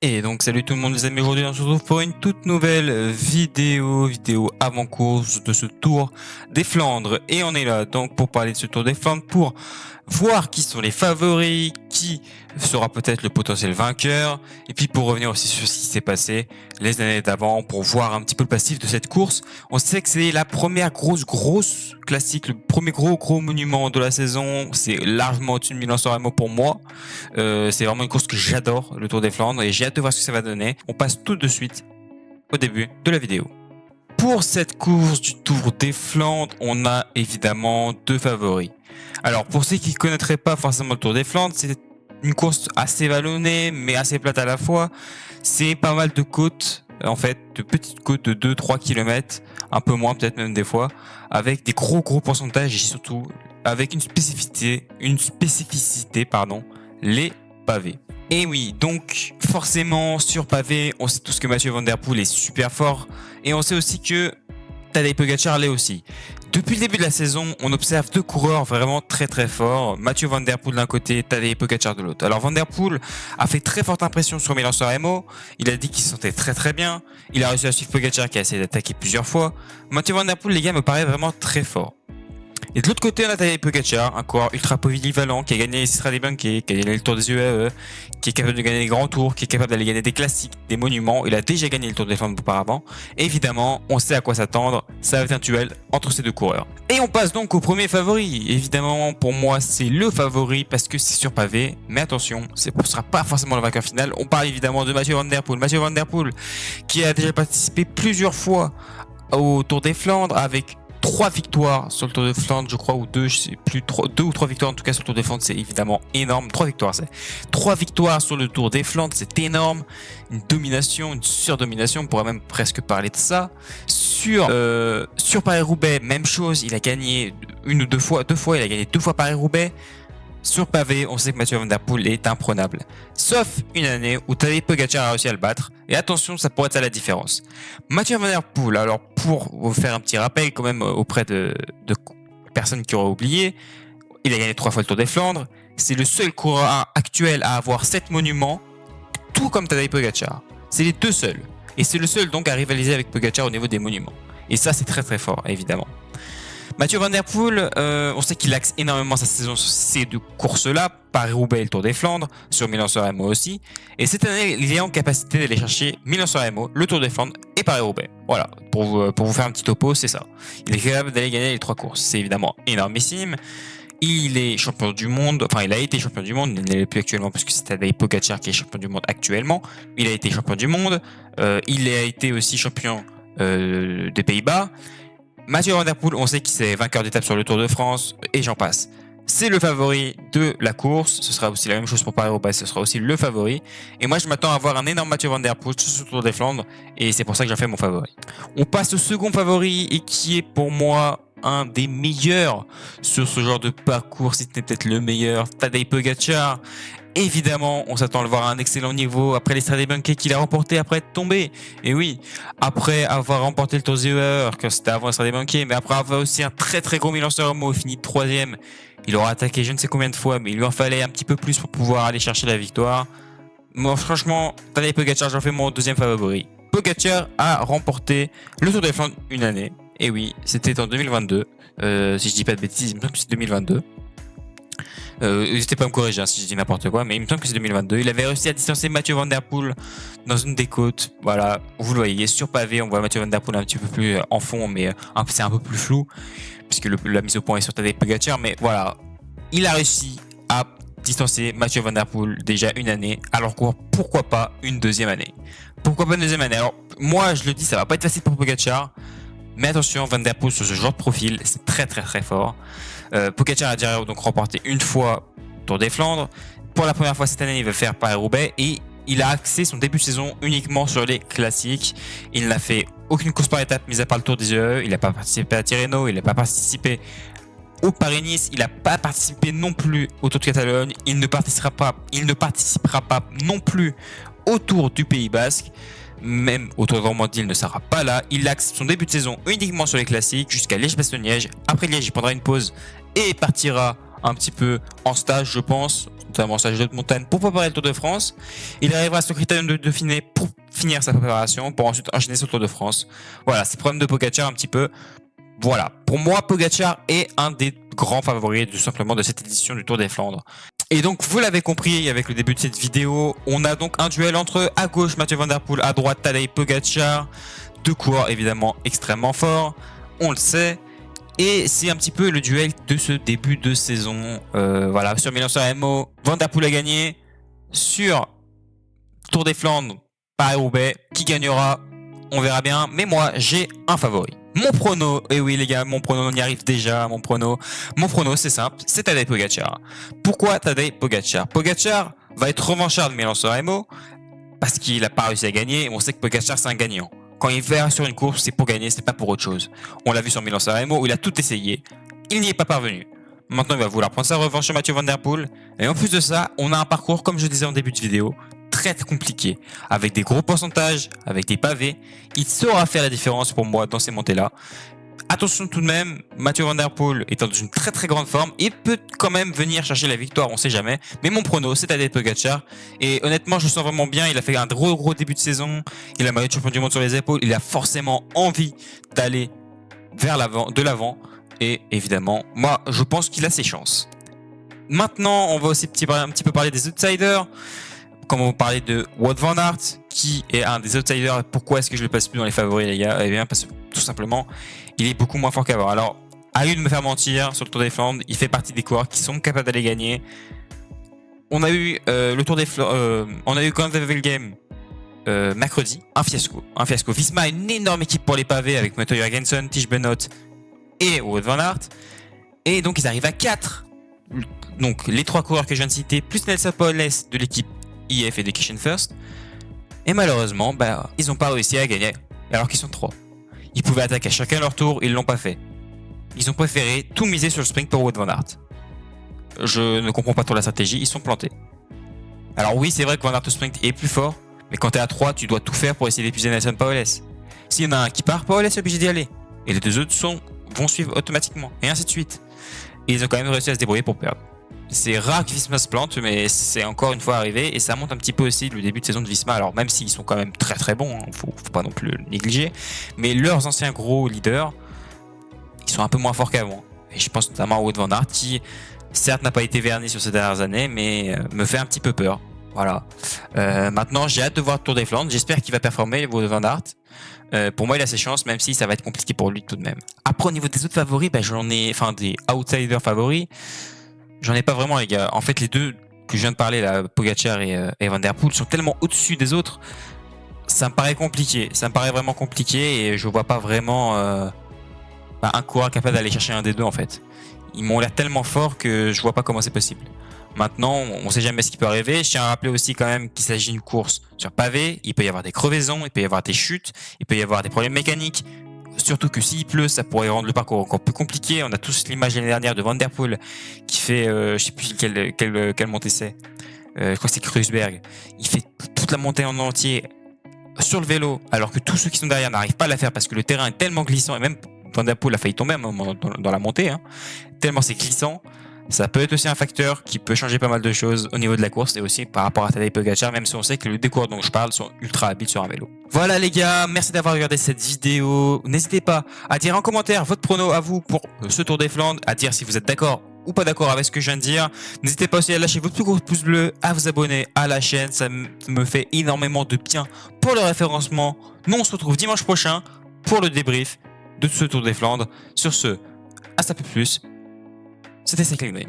Et donc salut tout le monde les amis, aujourd'hui on se retrouve pour une toute nouvelle vidéo avant course de ce Tour des Flandres. Et on est là donc pour parler de ce Tour des Flandres, pour voir qui sont les favoris, qui sera peut-être le potentiel vainqueur, et puis pour revenir aussi sur ce qui s'est passé les années d'avant, pour voir un petit peu le passif de cette course. On sait que c'est la première grosse classique, le premier gros monument de la saison, c'est largement au-dessus de Milan-San Remo pour moi. C'est vraiment une course que j'adore, le Tour des Flandres, et j'ai hâte de voir ce que ça va donner. On passe tout de suite au début de la vidéo. Pour cette course du Tour des Flandres, on a évidemment deux favoris. Alors pour ceux qui ne connaîtraient pas forcément le Tour des Flandres, c'est une course assez vallonnée mais assez plate à la fois. C'est pas mal de côtes, en fait, de petites côtes de 2-3 km, un peu moins peut-être même des fois, avec des gros pourcentages et surtout avec une spécificité, les pavés. Et oui, donc forcément sur pavé, on sait tous que Mathieu Van Der Poel est super fort, et on sait aussi que Tadej Pogačar l'est aussi. Depuis le début de la saison, on observe deux coureurs vraiment très forts, Mathieu Van Der Poel d'un côté, Tadej Pogačar de l'autre. Alors Van Der Poel a fait très forte impression sur Milan-San Remo, il a dit qu'il se sentait très bien, il a réussi à suivre Pogačar qui a essayé d'attaquer plusieurs fois. Mathieu Van Der Poel, les gars, me paraît vraiment très fort. Et de l'autre côté, on a Tadej Pogačar, un coureur ultra polyvalent qui a gagné les Strade Bianche, qui a gagné le Tour des UAE, qui est capable de gagner des grands tours, qui est capable d'aller gagner des classiques, des monuments. Il a déjà gagné le Tour des Flandres auparavant. Évidemment, on sait à quoi s'attendre. Ça va être un duel entre ces deux coureurs. Et on passe donc au premier favori. Évidemment, pour moi, c'est le favori parce que c'est sur pavé. Mais attention, ce ne sera pas forcément le vainqueur final. On parle évidemment de Mathieu Van Der Poel. Mathieu Van Der Poel qui a déjà participé plusieurs fois au Tour des Flandres avec 3 victoires sur le Tour de Flandre, je crois, ou 2, je sais plus, 2 ou 3 victoires en tout cas sur le Tour des Flandres, c'est évidemment énorme. 3 victoires, c'est 3 victoires sur le Tour des Flandres, c'est énorme. Une domination, une surdomination, on pourrait même presque parler de ça. Sur Paris-Roubaix, même chose, il a gagné deux fois, il a gagné 2 fois Paris-Roubaix. Sur pavé, on sait que Mathieu Van Der Poel est imprenable. Sauf une année où Tadej Pogačar a réussi à le battre. Et attention, ça pourrait être ça la différence. Mathieu Van Der Poel, alors pour vous faire un petit rappel quand même auprès de personnes qui auraient oublié, il a gagné 3 fois le Tour des Flandres. C'est le seul coureur actuel à avoir 7 monuments, tout comme Tadej Pogačar. C'est les deux seuls. Et c'est le seul donc à rivaliser avec Pogačar au niveau des monuments. Et ça, c'est très fort, évidemment. Mathieu Van Der Poel, on sait qu'il axe énormément sa saison sur ces deux courses-là, Paris-Roubaix et le Tour des Flandres, sur Milan-San Remo aussi. Et cette année, il est en capacité d'aller chercher Milan-San Remo, le Tour des Flandres et Paris-Roubaix. Voilà, pour vous faire un petit topo, c'est ça. Il est capable d'aller gagner les 3 courses. C'est évidemment énormissime. Il est champion du monde, enfin il a été champion du monde, il ne l'est plus actuellement parce que c'est Tadej Pogačar qui est champion du monde actuellement. Il a été champion du monde, il a été aussi champion des Pays-Bas. Mathieu Van Der Poel, on sait qu'il est vainqueur d'étape sur le Tour de France, et j'en passe. C'est le favori de la course, ce sera aussi la même chose pour Paris-Roubaix, ce sera aussi le favori. Et moi je m'attends à voir un énorme Mathieu Van Der Poel sur ce Tour des Flandres, et c'est pour ça que j'en fais mon favori. On passe au second favori, et qui est pour moi un des meilleurs sur ce genre de parcours, si ce n'est peut-être le meilleur, Tadej Pogačar. Évidemment, on s'attend à le voir à un excellent niveau après les Strade Bianche qu'il a remporté après être tombé. Et oui, après avoir remporté le Tour des UAE, que c'était avant les Strade Bianche, mais après avoir aussi un très gros Milan-San Remo, fini 3ème. Il aura attaqué je ne sais combien de fois, mais il lui en fallait un petit peu plus pour pouvoir aller chercher la victoire. Moi, franchement, Tadej Pogačar, j'en fais mon deuxième favori. Pogačar a remporté le Tour des Flandres une année. Et oui, c'était en 2022. Si je dis pas de bêtises, il me semble que c'est 2022. N'hésitez pas à me corriger si je dis n'importe quoi, mais il me semble que c'est 2022. Il avait réussi à distancer Mathieu Van Der Poel dans une des côtes. Voilà, vous le voyez, sur pavé, on voit Mathieu Van Der Poel un petit peu plus en fond, mais c'est un peu plus flou, puisque la mise au point est sur Tadej Pogačar. Mais voilà, il a réussi à distancer Mathieu Van Der Poel déjà une année. Alors pourquoi pas une deuxième année? Pourquoi pas une deuxième année? Alors, moi, je le dis, ça va pas être facile pour Pogačar. Mais attention, Van Der Poel sur ce genre de profil, c'est très fort. Pogačar a déjà donc remporté une fois Tour des Flandres. Pour la première fois cette année, il va faire Paris-Roubaix et il a axé son début de saison uniquement sur les classiques. Il n'a fait aucune course par étape, mis à part le Tour des UAE. Il n'a pas participé à Tirreno, il n'a pas participé au Paris-Nice, il n'a pas participé non plus au Tour de Catalogne. Il ne participera pas non plus au Tour du Pays Basque. Même au Tour de Normandie, il ne sera pas là. Il axe son début de saison uniquement sur les classiques jusqu'à Liège-Bastogne-Liège. Après Liège, il prendra une pause et partira un petit peu en stage, je pense, notamment en stage de montagne pour préparer le Tour de France. Il arrivera à ce critérium de Dauphiné pour finir sa préparation, pour ensuite enchaîner sur le Tour de France. Voilà, c'est le problème de Pogacar un petit peu. Voilà, pour moi, Pogacar est un des grands favoris tout simplement de cette édition du Tour des Flandres. Et donc, vous l'avez compris avec le début de cette vidéo, on a donc un duel entre à gauche Mathieu Van Der Poel, à droite Tadej Pogacar, deux coureurs évidemment extrêmement forts, on le sait. Et c'est un petit peu le duel de ce début de saison. Voilà, sur Milan-San Remo, Van Der Poel a gagné. Sur Tour des Flandres, Paris-Roubaix, qui gagnera? On verra bien. Mais moi, j'ai un favori. Mon prono, et oui les gars, mon prono, on y arrive déjà, mon prono c'est simple, c'est Tadej Pogacar. Pourquoi Tadej Pogacar? Pogacar va être revanchard de Milan-San Remo parce qu'il n'a pas réussi à gagner, et on sait que Pogacar c'est un gagnant. Quand il va sur une course, c'est pour gagner, c'est pas pour autre chose. On l'a vu sur Milan-San Remo où il a tout essayé, il n'y est pas parvenu. Maintenant il va vouloir prendre sa revanche sur Mathieu Van Der Poel, et en plus de ça, on a un parcours, comme je disais en début de vidéo, très compliqué, avec des gros pourcentages, avec des pavés. Il saura faire la différence pour moi dans ces montées-là. Attention tout de même, Mathieu Van Der Poel est dans une très grande forme, il peut quand même venir chercher la victoire, on sait jamais. Mais mon prono, c'est Tadej Pogacar. Et honnêtement, je le sens vraiment bien, il a fait un gros début de saison, il a maillot de champion du monde sur les épaules, il a forcément envie d'aller vers l'avant, et évidemment, moi, je pense qu'il a ses chances. Maintenant, on va aussi un petit peu parler des outsiders. Comme on parlait de Wout van Aert, qui est un des outsiders. Pourquoi est-ce que je le passe plus dans les favoris, les gars? Eh bien, parce que tout simplement, il est beaucoup moins fort qu'avant. Alors, à lui de me faire mentir sur le Tour des Flandres, il fait partie des coureurs qui sont capables d'aller gagner. On a eu le Tour des Flandres, on a eu quand même le game mercredi, un fiasco. Visma a une énorme équipe pour les pavés avec Mathieu Jorgensen, Tish Benoot et Wout van Aert. Et donc, ils arrivent à 4. Donc, les 3 coureurs que je viens de citer, plus Nelson Paoles de l'équipe IF Education First, et malheureusement ils n'ont pas réussi à gagner alors qu'ils sont 3. Ils pouvaient attaquer à chacun leur tour, ils l'ont pas fait. Ils ont préféré tout miser sur le sprint pour Wout van Aert. Je ne comprends pas trop la stratégie, ils sont plantés. Alors oui, c'est vrai que Van Aert au sprint est plus fort, mais quand tu es à 3, tu dois tout faire pour essayer d'épuiser Nelson Paoles. S'il y en a un qui part, Paoles est obligé d'y aller, et les 2 autres vont suivre automatiquement, et ainsi de suite. Et ils ont quand même réussi à se débrouiller pour perdre. C'est rare que Visma se plante, mais c'est encore une fois arrivé, et ça monte un petit peu aussi le début de saison de Visma. Alors même s'ils sont quand même très bons, faut pas non plus le négliger, mais leurs anciens gros leaders, ils sont un peu moins forts qu'avant. Et je pense notamment à Wout van Aert qui, certes, n'a pas été verni sur ces dernières années, mais me fait un petit peu peur. Voilà. Maintenant, j'ai hâte de voir le Tour des Flandres. J'espère qu'il va performer, Wout van Aert. Pour moi, il a ses chances, même si ça va être compliqué pour lui tout de même. Après, au niveau des autres favoris, des outsiders favoris. J'en ai pas vraiment, les gars. En fait, les deux que je viens de parler, là, Pogacar et Van Der Poel, sont tellement au-dessus des autres. Ça me paraît compliqué. Ça me paraît vraiment compliqué et je vois pas vraiment un coureur capable d'aller chercher un des deux, en fait. Ils m'ont l'air tellement forts que je vois pas comment c'est possible. Maintenant, on sait jamais ce qui peut arriver. Je tiens à rappeler aussi quand même qu'il s'agit d'une course sur pavé. Il peut y avoir des crevaisons, il peut y avoir des chutes, il peut y avoir des problèmes mécaniques. Surtout que s'il pleut, ça pourrait rendre le parcours encore plus compliqué. On a tous l'image l'année dernière de Van Der Poel qui fait, je sais plus quelle montée c'est. Je crois que c'est Kreuzberg. Il fait toute la montée en entier sur le vélo, alors que tous ceux qui sont derrière n'arrivent pas à la faire parce que le terrain est tellement glissant, et même Van Der Poel a failli tomber à un moment dans la montée, hein, tellement c'est glissant. Ça peut être aussi un facteur qui peut changer pas mal de choses au niveau de la course et aussi par rapport à Tadej Pogacar, même si on sait que les deux coureurs dont je parle sont ultra habiles sur un vélo. Voilà les gars, merci d'avoir regardé cette vidéo. N'hésitez pas à dire en commentaire votre prono à vous pour ce Tour des Flandres, à dire si vous êtes d'accord ou pas d'accord avec ce que je viens de dire. N'hésitez pas aussi à lâcher votre plus gros pouce bleu, à vous abonner à la chaîne, ça me fait énormément de bien pour le référencement. Nous on se retrouve dimanche prochain pour le débrief de ce Tour des Flandres. Sur ce, à ça peu plus. C'était Cycling Dream.